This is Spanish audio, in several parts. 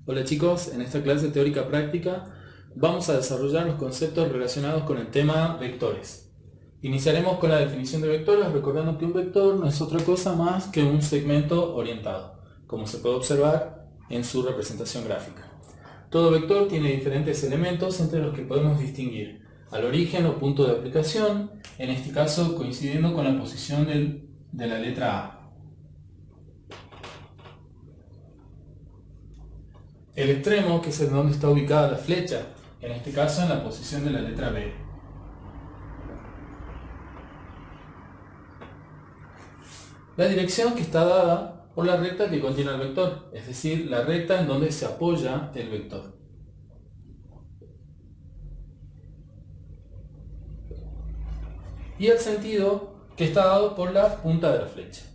Hola chicos, en esta clase teórica práctica vamos a desarrollar los conceptos relacionados con el tema vectores. Iniciaremos con la definición de vectores, recordando que un vector no es otra cosa más que un segmento orientado, como se puede observar en su representación gráfica. Todo vector tiene diferentes elementos entre los que podemos distinguir al origen o punto de aplicación, en este caso coincidiendo con la posición de la letra A. El extremo, que es en donde está ubicada la flecha, en este caso en la posición de la letra B. La dirección, que está dada por la recta que contiene el vector, es decir, la recta en donde se apoya el vector. Y el sentido, que está dado por la punta de la flecha.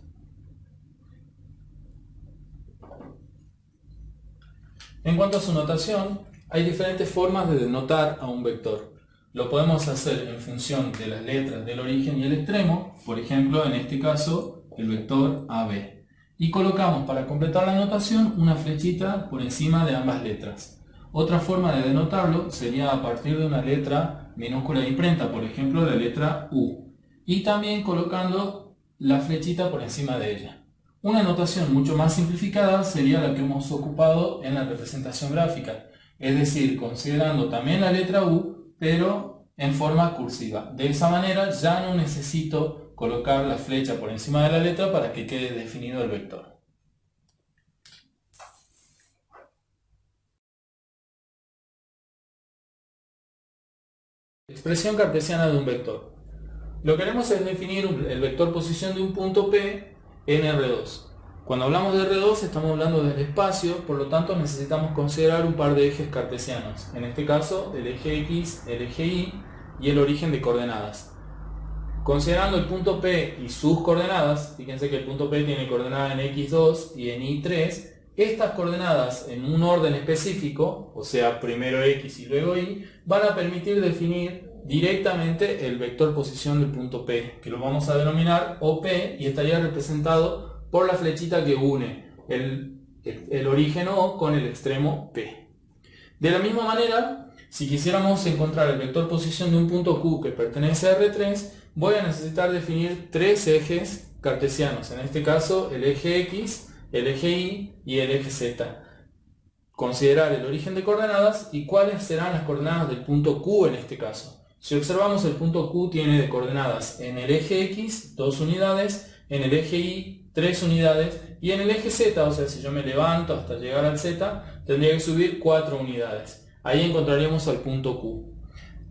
En cuanto a su notación, hay diferentes formas de denotar a un vector. Lo podemos hacer en función de las letras del origen y el extremo, por ejemplo, en este caso, el vector AB. Y colocamos, para completar la notación, una flechita por encima de ambas letras. Otra forma de denotarlo sería a partir de una letra minúscula de imprenta, por ejemplo, la letra U. Y también colocando la flechita por encima de ella. Una notación mucho más simplificada sería la que hemos ocupado en la representación gráfica, es decir, considerando también la letra U, pero en forma cursiva. De esa manera ya no necesito colocar la flecha por encima de la letra para que quede definido el vector. Expresión cartesiana de un vector. Lo que haremos es definir el vector posición de un punto P en R2. Cuando hablamos de R2 estamos hablando del espacio, por lo tanto necesitamos considerar un par de ejes cartesianos. En este caso el eje X, el eje Y y el origen de coordenadas. Considerando el punto P y sus coordenadas, fíjense que el punto P tiene coordenada en X2 y en Y3, estas coordenadas en un orden específico, o sea primero X y luego Y, van a permitir definir directamente el vector posición del punto P, que lo vamos a denominar OP, y estaría representado por la flechita que une el origen O con el extremo P. De la misma manera, si quisiéramos encontrar el vector posición de un punto Q que pertenece a R3, voy a necesitar definir tres ejes cartesianos, en este caso el eje X, el eje Y y el eje Z. Considerar el origen de coordenadas y cuáles serán las coordenadas del punto Q en este caso. Si observamos, el punto Q tiene de coordenadas en el eje X 2 unidades, en el eje Y 3 unidades y en el eje Z, o sea, si yo me levanto hasta llegar al Z, tendría que subir 4 unidades. Ahí encontraríamos al punto Q.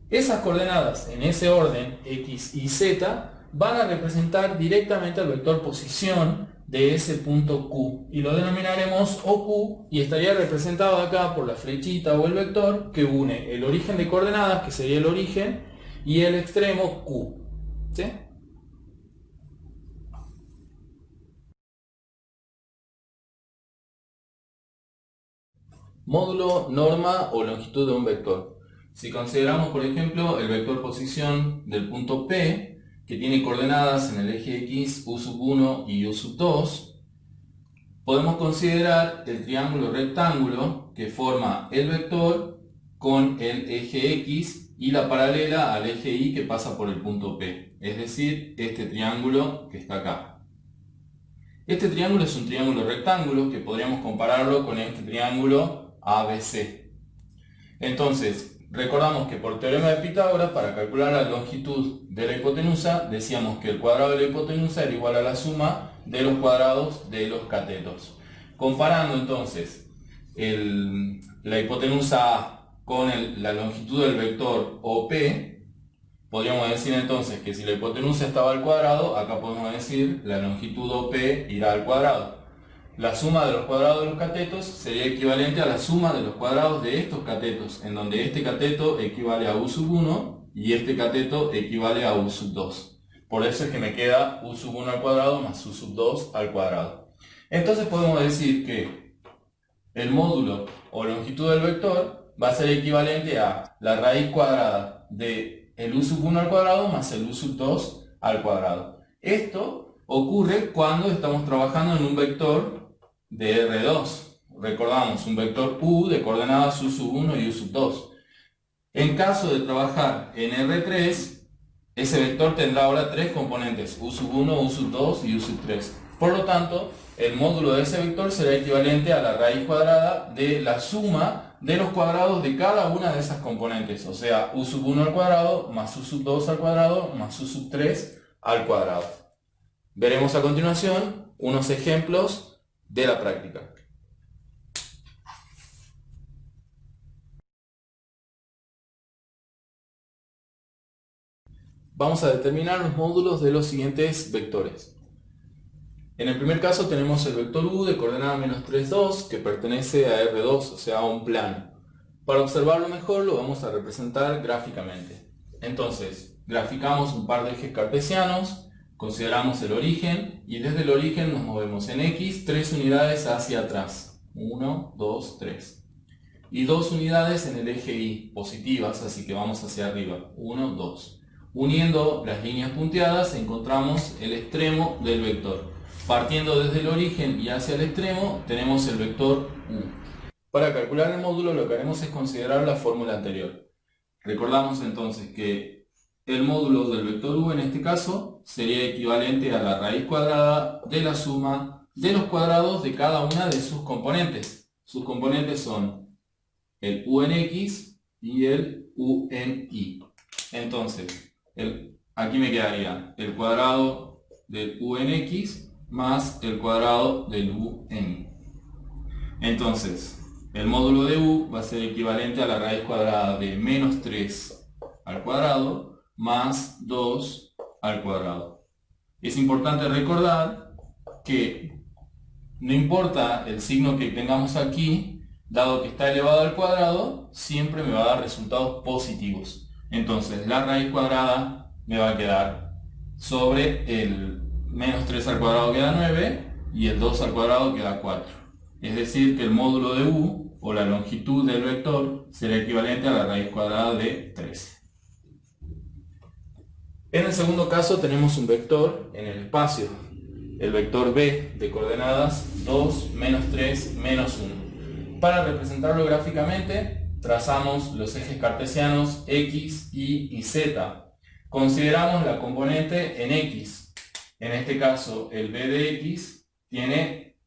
Esas coordenadas en ese orden, X y Z, van a representar directamente al vector posición de ese punto Q y lo denominaremos OQ, y estaría representado acá por la flechita o el vector que une el origen de coordenadas, que sería el origen, y el extremo Q. ¿Sí? Módulo, norma o longitud de un vector. Si consideramos, por ejemplo, el vector posición del punto P, que tiene coordenadas en el eje X, U1 y U2, podemos considerar el triángulo rectángulo que forma el vector con el eje X y la paralela al eje Y que pasa por el punto P, es decir, este triángulo que está acá. Este triángulo es un triángulo rectángulo que podríamos compararlo con este triángulo ABC. Entonces, recordamos que por teorema de Pitágoras, para calcular la longitud de la hipotenusa, decíamos que el cuadrado de la hipotenusa era igual a la suma de los cuadrados de los catetos. Comparando entonces la hipotenusa A con la longitud del vector OP, podríamos decir entonces que si la hipotenusa estaba al cuadrado, acá podemos decir la longitud OP irá al cuadrado. La suma de los cuadrados de los catetos sería equivalente a la suma de los cuadrados de estos catetos, en donde este cateto equivale a U1 y este cateto equivale a U2. Por eso es que me queda U1 al cuadrado más U2 al cuadrado. Entonces podemos decir que el módulo o longitud del vector va a ser equivalente a la raíz cuadrada de el U1 al cuadrado más el U2 al cuadrado. Esto ocurre cuando estamos trabajando en un vector de R2, recordamos, un vector U de coordenadas U sub 1 y U sub 2. En caso de trabajar en R3, ese vector tendrá ahora tres componentes, U sub 1, U sub 2 y U sub 3. Por lo tanto, el módulo de ese vector será equivalente a la raíz cuadrada de la suma de los cuadrados de cada una de esas componentes, o sea, U sub 1 al cuadrado más U sub 2 al cuadrado más U sub 3 al cuadrado. Veremos a continuación unos ejemplos de la práctica. Vamos a determinar los módulos de los siguientes vectores. En el primer caso tenemos el vector U de coordenada menos 3, 2, que pertenece a R2, o sea, a un plano. Para observarlo mejor lo vamos a representar gráficamente. Entonces, graficamos un par de ejes cartesianos, consideramos el origen, y desde el origen nos movemos en X 3 unidades hacia atrás. 1, 2, 3. Y 2 unidades en el eje Y, positivas, así que vamos hacia arriba. 1, 2. Uniendo las líneas punteadas encontramos el extremo del vector. Partiendo desde el origen y hacia el extremo tenemos el vector U. Para calcular el módulo lo que haremos es considerar la fórmula anterior. Recordamos entonces que el módulo del vector U en este caso sería equivalente a la raíz cuadrada de la suma de los cuadrados de cada una de sus componentes. Sus componentes son el U en X y el U en Y. Entonces, aquí me quedaría el cuadrado del U en X más el cuadrado del U en Y. Entonces, el módulo de U va a ser equivalente a la raíz cuadrada de menos 3 al cuadrado más 2 al cuadrado. Es importante recordar que no importa el signo que tengamos aquí, dado que está elevado al cuadrado, siempre me va a dar resultados positivos. Entonces la raíz cuadrada me va a quedar sobre el menos 3 al cuadrado queda 9 y el 2 al cuadrado queda 4. Es decir que el módulo de U, o la longitud del vector, será equivalente a la raíz cuadrada de 13. En el segundo caso tenemos un vector en el espacio, el vector B de coordenadas 2, menos 3, menos 1. Para representarlo gráficamente, trazamos los ejes cartesianos X, Y y Z. Consideramos la componente en X. En este caso, el B de X tiene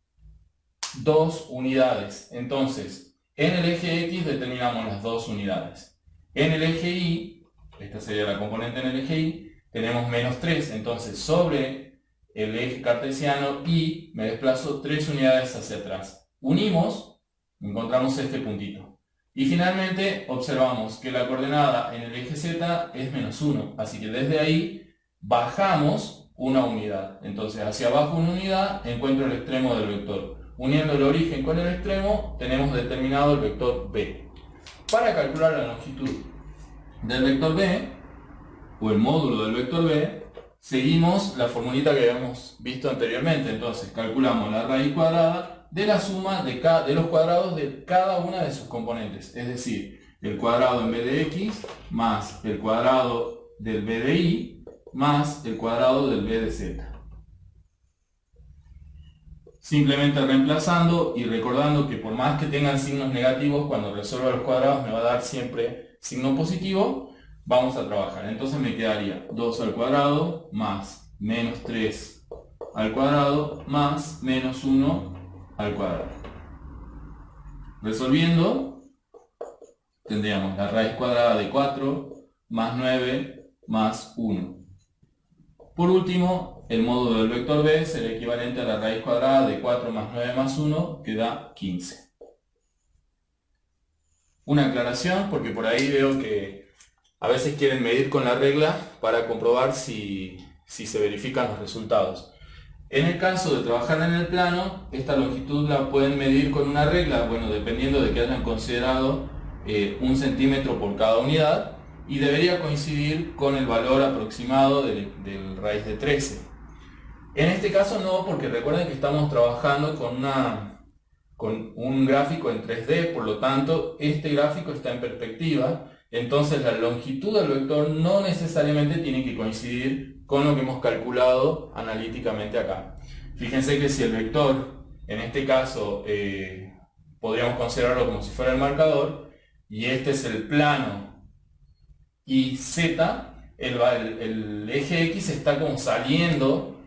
2 unidades. Entonces, en el eje X determinamos las 2 unidades. En el eje Y, esta sería la componente en el eje Y, tenemos menos 3. Entonces, sobre el eje cartesiano Y me desplazo 3 unidades hacia atrás. Unimos, encontramos este puntito. Y finalmente observamos que la coordenada en el eje Z es menos 1, así que desde ahí bajamos una unidad. Entonces hacia abajo una unidad encuentro el extremo del vector. Uniendo el origen con el extremo tenemos determinado el vector B. Para calcular la longitud del vector B, o el módulo del vector B, seguimos la formulita que habíamos visto anteriormente. Entonces calculamos la raíz cuadrada de la suma de los cuadrados de cada una de sus componentes, es decir, el cuadrado en B de X más el cuadrado del B de Y más el cuadrado del B de Z. Simplemente reemplazando y recordando que por más que tengan signos negativos, cuando resuelva los cuadrados me va a dar siempre signo positivo, vamos a trabajar. Entonces me quedaría 2 al cuadrado más menos 3 al cuadrado más menos 1 al cuadrado. Resolviendo, tendríamos la raíz cuadrada de 4 más 9 más 1. Por último, el módulo del vector B será equivalente a la raíz cuadrada de 4 más 9 más 1, que da 15. Una aclaración, porque por ahí veo que a veces quieren medir con la regla para comprobar si se verifican los resultados. En el caso de trabajar en el plano, esta longitud la pueden medir con una regla, bueno, dependiendo de que hayan considerado 1 centímetro por cada unidad, y debería coincidir con el valor aproximado del raíz de 13. En este caso no, porque recuerden que estamos trabajando con un gráfico en 3D, por lo tanto este gráfico está en perspectiva, entonces la longitud del vector no necesariamente tiene que coincidir con lo que hemos calculado analíticamente acá. Fíjense que si el vector, en este caso podríamos considerarlo como si fuera el marcador, y este es el plano y Z, el eje X está como saliendo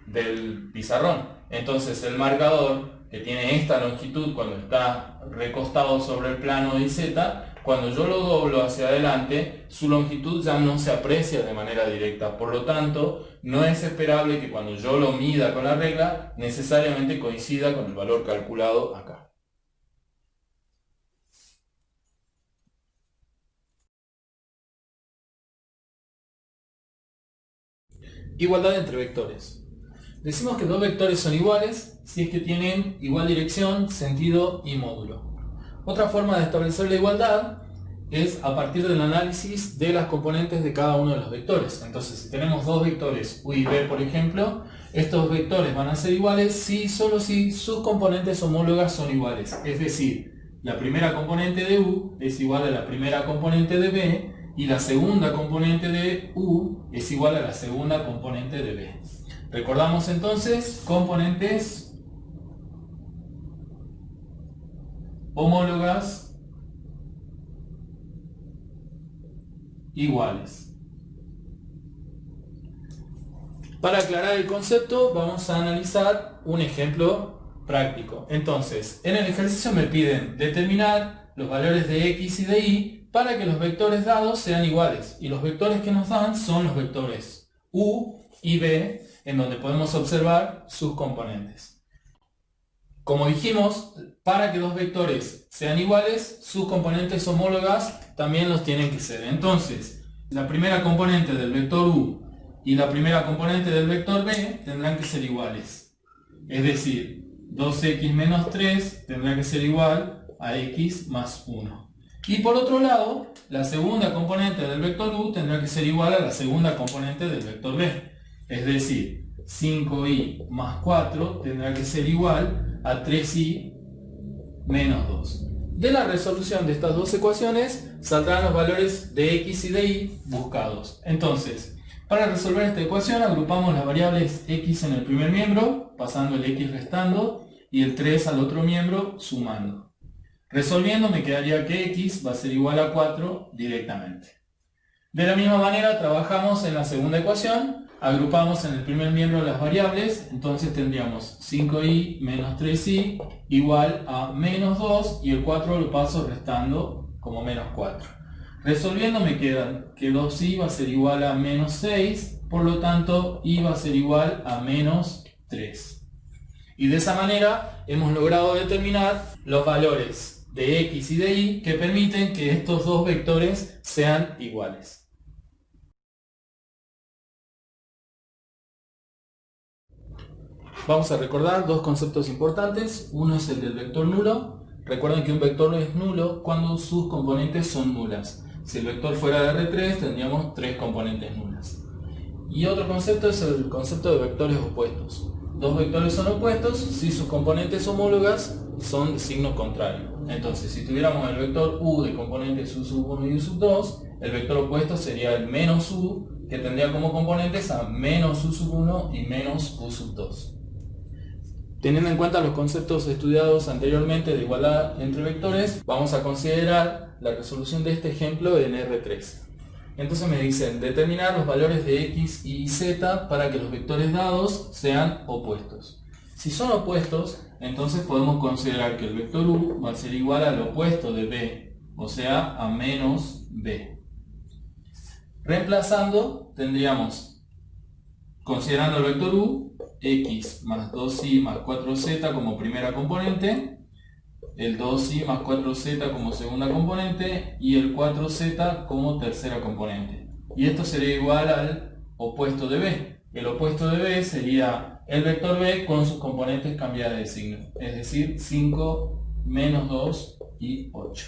del pizarrón. Entonces el marcador, que tiene esta longitud cuando está recostado sobre el plano y Z, cuando yo lo doblo hacia adelante, su longitud ya no se aprecia de manera directa. Por lo tanto, no es esperable que cuando yo lo mida con la regla, necesariamente coincida con el valor calculado acá. Igualdad entre vectores. Decimos que dos vectores son iguales si es que tienen igual dirección, sentido y módulo. Otra forma de establecer la igualdad es a partir del análisis de las componentes de cada uno de los vectores. Entonces, si tenemos dos vectores u y b, por ejemplo, estos vectores van a ser iguales si y solo si sus componentes homólogas son iguales. Es decir, la primera componente de u es igual a la primera componente de b y la segunda componente de u es igual a la segunda componente de b. Recordamos entonces componentes homólogas iguales. Para aclarar el concepto vamos a analizar un ejemplo práctico. Entonces, en el ejercicio me piden determinar los valores de x y de y para que los vectores dados sean iguales. Y los vectores que nos dan son los vectores u y b, en donde podemos observar sus componentes. Como dijimos, para que dos vectores sean iguales, sus componentes homólogas también los tienen que ser. Entonces, la primera componente del vector u y la primera componente del vector b tendrán que ser iguales. Es decir, 2x menos 3 tendrá que ser igual a x más 1. Y por otro lado, la segunda componente del vector u tendrá que ser igual a la segunda componente del vector b. Es decir, 5y más 4 tendrá que ser igual a 3y menos 2. De la resolución de estas dos ecuaciones saldrán los valores de x y de y buscados. Entonces, para resolver esta ecuación agrupamos las variables x en el primer miembro, pasando el x restando, y el 3 al otro miembro sumando. Resolviendo me quedaría que x va a ser igual a 4 directamente. De la misma manera trabajamos en la segunda ecuación. Agrupamos en el primer miembro las variables, entonces tendríamos 5y menos 3y igual a menos 2 y el 4 lo paso restando como menos 4. Resolviendo me quedan que 2y va a ser igual a menos 6, por lo tanto y va a ser igual a menos 3. Y de esa manera hemos logrado determinar los valores de x y de y que permiten que estos dos vectores sean iguales. Vamos a recordar dos conceptos importantes. Uno es el del vector nulo. Recuerden que un vector es nulo cuando sus componentes son nulas. Si el vector fuera de R3 tendríamos tres componentes nulas. Y otro concepto es el concepto de vectores opuestos. Dos vectores son opuestos si sus componentes homólogas son de signo contrario. Entonces, si tuviéramos el vector u de componentes u sub 1 y u sub 2, el vector opuesto sería el menos u, que tendría como componentes a menos u sub 1 y menos u sub 2. Teniendo en cuenta los conceptos estudiados anteriormente de igualdad entre vectores, vamos a considerar la resolución de este ejemplo en R3. Entonces me dicen determinar los valores de x y z para que los vectores dados sean opuestos. Si son opuestos, entonces podemos considerar que el vector u va a ser igual al opuesto de b, o sea, a menos b. Reemplazando, tendríamos, considerando el vector u, x más 2y más 4z como primera componente, el 2y más 4z como segunda componente y el 4z como tercera componente. Y esto sería igual al opuesto de b. El opuesto de b sería el vector b con sus componentes cambiadas de signo, es decir, 5, menos 2 y 8.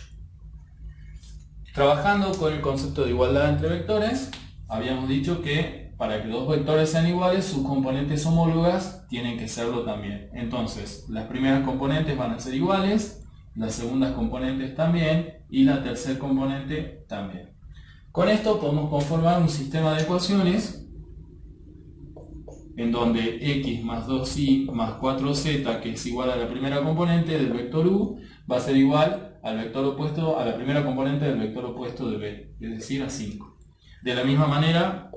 Trabajando con el concepto de igualdad entre vectores, habíamos dicho que para que dos vectores sean iguales, sus componentes homólogas tienen que serlo también. Entonces, las primeras componentes van a ser iguales, las segundas componentes también, y la tercera componente también. Con esto podemos conformar un sistema de ecuaciones en donde x más 2y más 4z, que es igual a la primera componente del vector u, va a ser igual al vector opuesto, a la primera componente del vector opuesto de b, es decir, a 5. De la misma manera,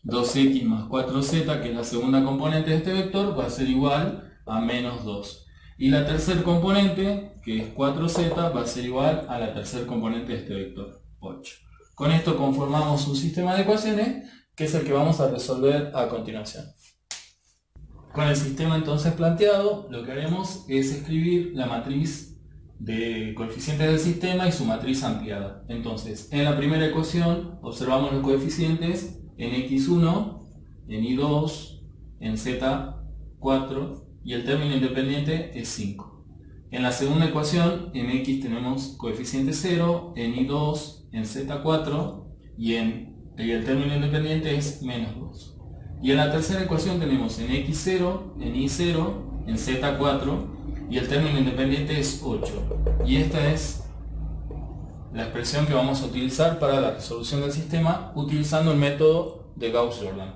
2x más 4z, que es la segunda componente de este vector, va a ser igual a menos 2. Y la tercera componente, que es 4z, va a ser igual a la tercera componente de este vector, 8. Con esto conformamos un sistema de ecuaciones, que es el que vamos a resolver a continuación. Con el sistema entonces planteado, lo que haremos es escribir la matriz de coeficientes del sistema y su matriz ampliada. Entonces, en la primera ecuación observamos los coeficientes en x1, en y2, en z4 y el término independiente es 5. En la segunda ecuación, en x tenemos coeficiente 0, en y2, en z4 y el término independiente es menos 2. Y en la tercera ecuación tenemos en x0, en y0, en z4 y el término independiente es 8. Y esta es la expresión que vamos a utilizar para la resolución del sistema utilizando el método de Gauss-Jordan.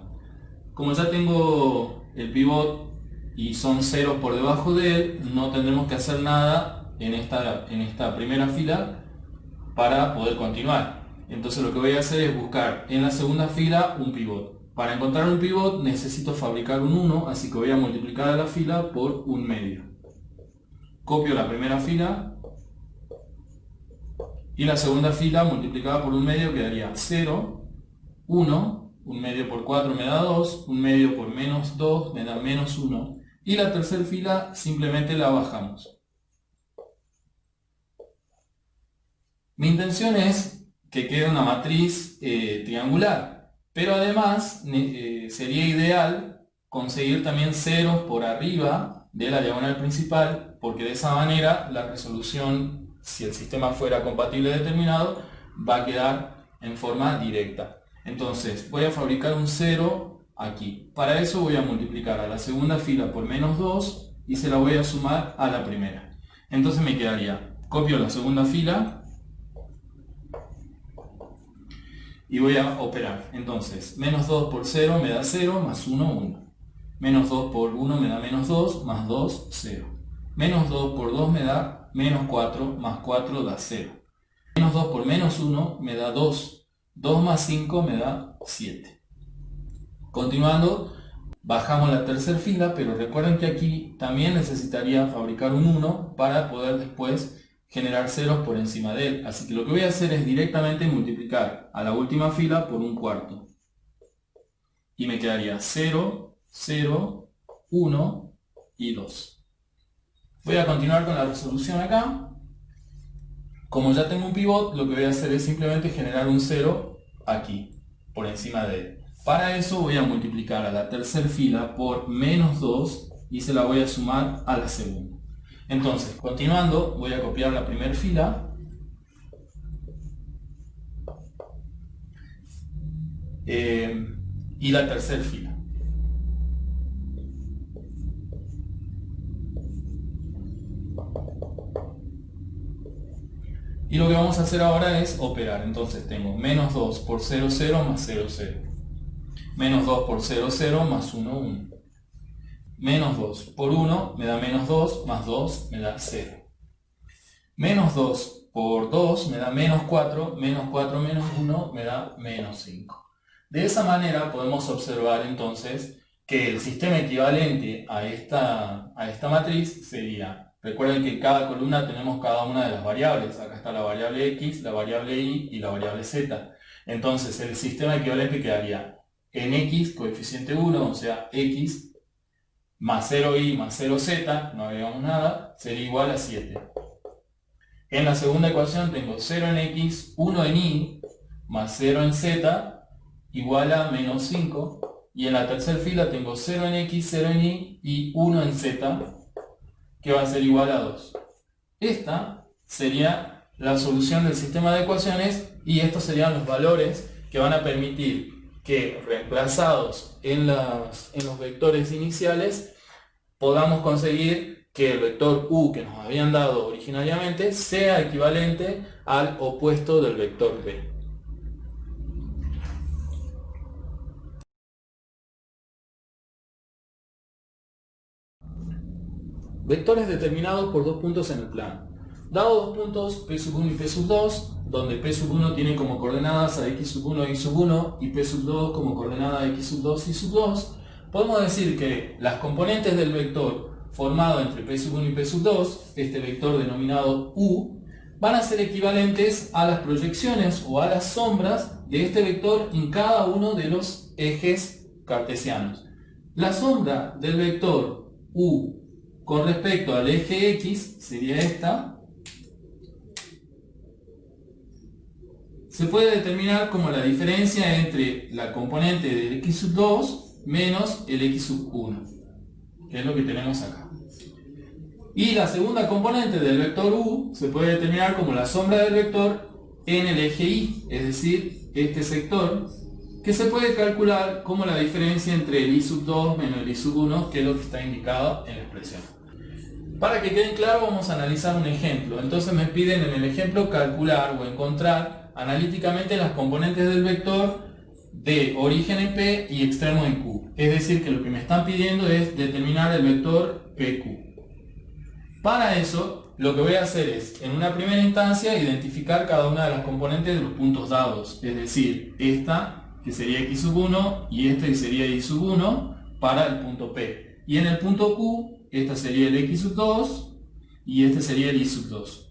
Como ya tengo el pivot y son ceros por debajo de él, no tendremos que hacer nada en esta primera fila para poder continuar. Entonces lo que voy a hacer es buscar en la segunda fila un pivot. Para encontrar un pivot necesito fabricar un 1, así que voy a multiplicar a la fila por un medio. Copio la primera fila y la segunda fila multiplicada por un medio quedaría 0, 1, un medio por 4 me da 2, un medio por menos 2 me da menos 1 y la tercera fila simplemente la bajamos. Mi intención es que quede una matriz triangular. Pero además sería ideal conseguir también ceros por arriba de la diagonal principal, porque de esa manera la resolución, si el sistema fuera compatible determinado, va a quedar en forma directa. Entonces voy a fabricar un 0 aquí. Para eso voy a multiplicar a la segunda fila por menos 2 y se la voy a sumar a la primera. Entonces me quedaría, copio la segunda fila y voy a operar. Entonces, menos 2 por 0 me da 0, más 1, 1. Menos 2 por 1 me da menos 2, más 2, 0. Menos 2 por 2 me da menos 4, más 4 da 0. Menos 2 por menos 1 me da 2. 2 más 5 me da 7. Continuando, bajamos la tercera fila, pero recuerden que aquí también necesitaría fabricar un 1 para poder después generar ceros por encima de él. Así que lo que voy a hacer es directamente multiplicar a la última fila por un cuarto. Y me quedaría 0, 0, 1 y 2. Voy a continuar con la resolución acá. Como ya tengo un pivot, lo que voy a hacer es simplemente generar un 0 aquí, por encima de él. Para eso voy a multiplicar a la tercera fila por menos 2 y se la voy a sumar a la segunda. Entonces, continuando, voy a copiar la primera fila y la tercera fila. Y lo que vamos a hacer ahora es operar. Entonces tengo menos 2 por 0, 0 más 0, 0. Menos 2 por 0, 0 más 1, 1. Menos 2 por 1 me da menos 2, más 2 me da 0. Menos 2 por 2 me da menos 4 menos 1 me da menos 5. De esa manera podemos observar entonces que el sistema equivalente a esta matriz sería, recuerden que en cada columna tenemos cada una de las variables, acá está la variable x, la variable y la variable z. Entonces el sistema equivalente quedaría en x coeficiente 1, o sea x, más 0y más 0z, no agregamos nada, sería igual a 7. En la segunda ecuación tengo 0 en x, 1 en y, más 0 en z, igual a menos 5. Y en la tercera fila tengo 0 en x, 0 en y 1 en z, que va a ser igual a 2. Esta sería la solución del sistema de ecuaciones y estos serían los valores que van a permitir que, reemplazados en los vectores iniciales, podamos conseguir que el vector u que nos habían dado originariamente sea equivalente al opuesto del vector b. Vectores determinados por dos puntos en el plano. Dado dos puntos P1 y P2, donde P1 tiene como coordenadas a X1 y Y1 y P2 como coordenada a X2 y Y2, podemos decir que las componentes del vector formado entre P1 y P2, este vector denominado U, van a ser equivalentes a las proyecciones o a las sombras de este vector en cada uno de los ejes cartesianos. La sombra del vector U con respecto al eje X sería esta. Se puede determinar como la diferencia entre la componente del x2 menos el x1, que es lo que tenemos acá. Y la segunda componente del vector u se puede determinar como la sombra del vector en el eje y, es decir, este sector, que se puede calcular como la diferencia entre el i2 menos el i1, que es lo que está indicado en la expresión. Para que quede claro, vamos a analizar un ejemplo. Entonces me piden en el ejemplo calcular o encontrar analíticamente las componentes del vector de origen en P y extremo en Q. Es decir, que lo que me están pidiendo es determinar el vector PQ. Para eso, lo que voy a hacer es, en una primera instancia, identificar cada una de las componentes de los puntos dados. Es decir, esta, que sería X1, y esta, que sería Y1, para el punto P. Y en el punto Q, esta sería el X2, y este sería el Y2.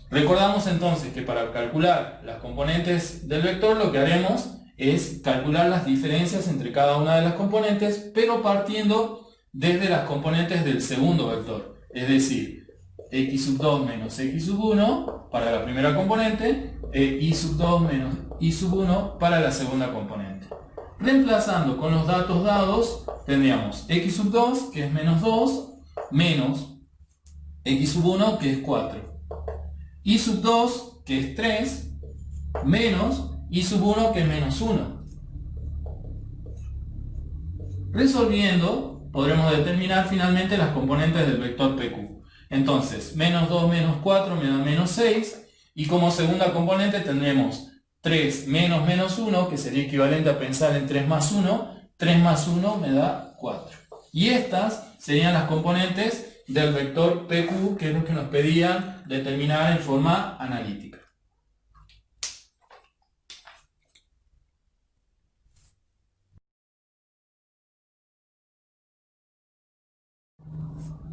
Recordamos entonces que para calcular las componentes del vector lo que haremos es calcular las diferencias entre cada una de las componentes, pero partiendo desde las componentes del segundo vector. Es decir, x2 menos x1 para la primera componente e y2 menos y1 para la segunda componente. Reemplazando con los datos dados, tendríamos x2, que es menos 2, menos x1, que es 4. y2, que es 3, menos y1, que es menos 1. Resolviendo, podremos determinar finalmente las componentes del vector PQ. Entonces, menos 2 menos 4 me da menos 6, y como segunda componente tendremos 3 menos menos 1, que sería equivalente a pensar en 3 más 1, 3 más 1 me da 4. Y estas serían las componentes del vector PQ, que es lo que nos pedían determinar en forma analítica.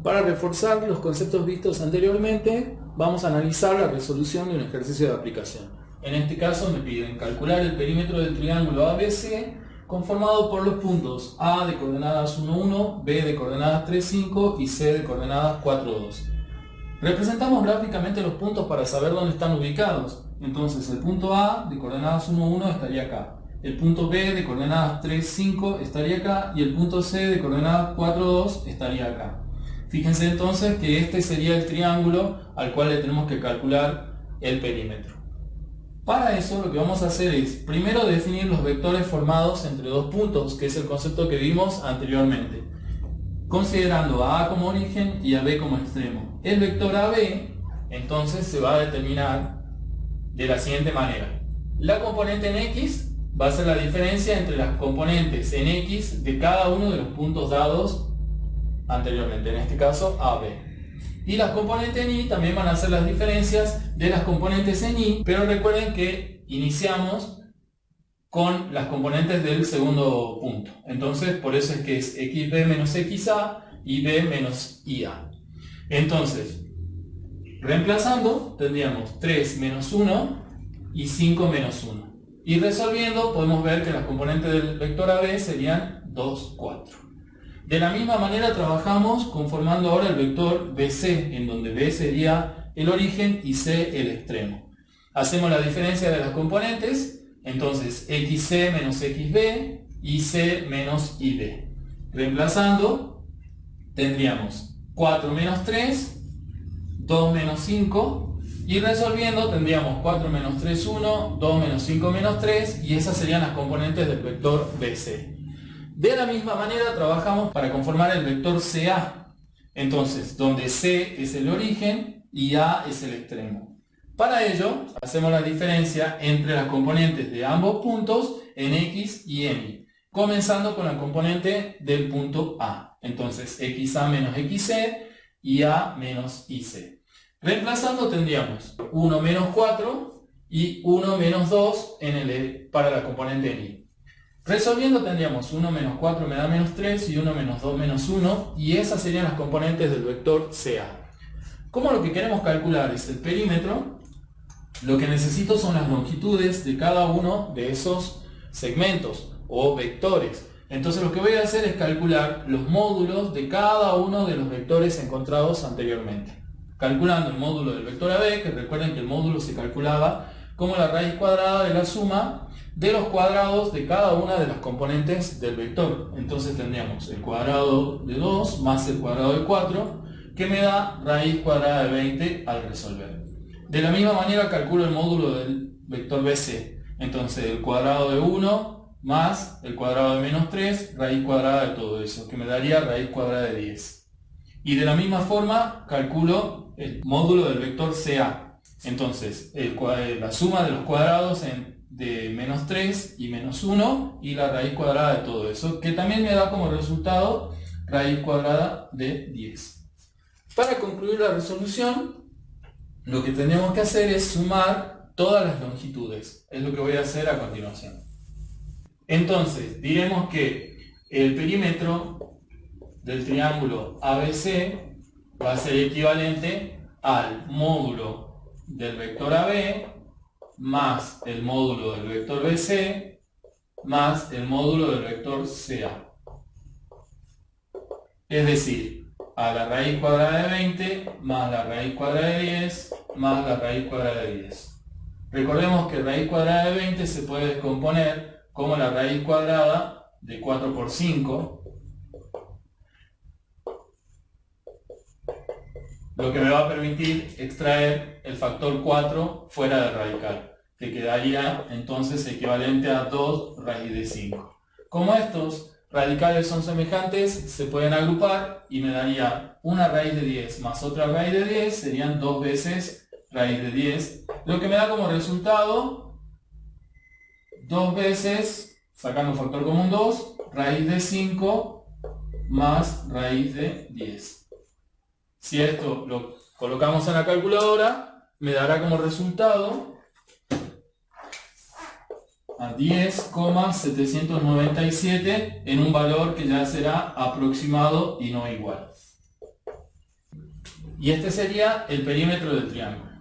Para reforzar los conceptos vistos anteriormente, vamos a analizar la resolución de un ejercicio de aplicación. En este caso me piden calcular el perímetro del triángulo ABC conformado por los puntos A de coordenadas 1, 1, B de coordenadas 3, 5 y C de coordenadas 4, 2. Representamos gráficamente los puntos para saber dónde están ubicados. Entonces el punto A de coordenadas 1, 1 estaría acá. El punto B de coordenadas 3, 5 estaría acá. Y el punto C de coordenadas 4, 2 estaría acá. Fíjense entonces que este sería el triángulo al cual le tenemos que calcular el perímetro. Para eso lo que vamos a hacer es primero definir los vectores formados entre dos puntos, que es el concepto que vimos anteriormente, considerando a A como origen y a B como extremo. El vector AB entonces se va a determinar de la siguiente manera. La componente en X va a ser la diferencia entre las componentes en X de cada uno de los puntos dados anteriormente, en este caso AB. Y las componentes en Y también van a ser las diferencias de las componentes en Y, pero recuerden que iniciamos con las componentes del segundo punto. Entonces, por eso es que es XB menos XA y B menos IA. Entonces, reemplazando, tendríamos 3 menos 1 y 5 menos 1. Y resolviendo, podemos ver que las componentes del vector AB serían 2, 4. De la misma manera trabajamos conformando ahora el vector BC, en donde B sería el origen y C el extremo. Hacemos la diferencia de las componentes, entonces XC menos XB y C menos IB. Reemplazando, tendríamos 4 menos 3, 2 menos 5, y resolviendo tendríamos 4 menos 3, 1, 2 menos 5 menos 3, y esas serían las componentes del vector BC. De la misma manera trabajamos para conformar el vector CA, entonces donde C es el origen y A es el extremo. Para ello hacemos la diferencia entre las componentes de ambos puntos en X y en Y, comenzando con la componente del punto A. Entonces XA menos XC y A menos IC. Reemplazando tendríamos 1 menos 4 y 1 menos 2 para la componente en I. Resolviendo tendríamos 1 menos 4 me da menos 3 y 1 menos 2 menos 1, y esas serían las componentes del vector CA. Como lo que queremos calcular es el perímetro, lo que necesito son las longitudes de cada uno de esos segmentos o vectores. Entonces lo que voy a hacer es calcular los módulos de cada uno de los vectores encontrados anteriormente. Calculando el módulo del vector AB, que recuerden que el módulo se calculaba como la raíz cuadrada de la suma de los cuadrados de cada una de las componentes del vector. Entonces tendríamos el cuadrado de 2 más el cuadrado de 4, que me da raíz cuadrada de 20 al resolver. De la misma manera calculo el módulo del vector BC. Entonces el cuadrado de 1 más el cuadrado de menos 3, raíz cuadrada de todo eso, que me daría raíz cuadrada de 10. Y de la misma forma calculo el módulo del vector CA. Entonces la suma de los cuadrados de menos 3 y menos 1 y la raíz cuadrada de todo eso, que también me da como resultado raíz cuadrada de 10. Para concluir la resolución, lo que tenemos que hacer es sumar todas las longitudes. Es lo que voy a hacer a continuación. Entonces, diremos que el perímetro del triángulo ABC va a ser equivalente al módulo del vector AB más el módulo del vector BC más el módulo del vector CA. Es decir, a la raíz cuadrada de 20 más la raíz cuadrada de 10 más la raíz cuadrada de 10. Recordemos que raíz cuadrada de 20 se puede descomponer como la raíz cuadrada de 4 por 5, lo que me va a permitir extraer el factor 4 fuera del radical, que quedaría entonces equivalente a 2 raíz de 5. Como estos radicales son semejantes, se pueden agrupar y me daría una raíz de 10 más otra raíz de 10, serían 2 veces raíz de 10, lo que me da como resultado 2 veces, sacando un factor común 2, raíz de 5 más raíz de 10. Si esto lo colocamos en la calculadora, me dará como resultado a 10,797 en un valor que ya será aproximado y no igual. Y este sería el perímetro del triángulo.